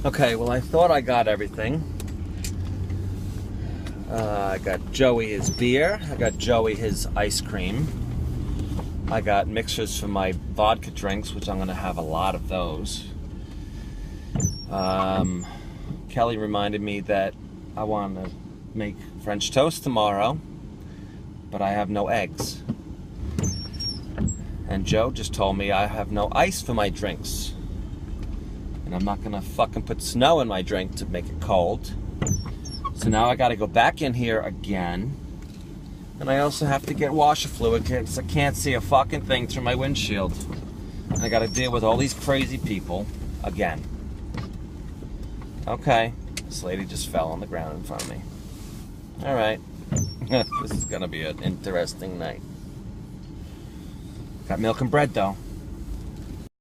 Okay, well, I thought I got everything. I got Joey his beer. I got Joey his ice cream. I got mixers for my vodka drinks, which I'm going to have a lot of those. Kelly reminded me that I want to make French toast tomorrow, but I have no eggs. And Joe just told me I have no ice for my drinks. And I'm not gonna fucking put snow in my drink to make it cold. So now I gotta go back in here again. And I also have to get washer fluid because I can't see a fucking thing through my windshield. And I gotta deal with all these crazy people again. Okay, this lady just fell on the ground in front of me. Alright, this is gonna be an interesting night. Got milk and bread though.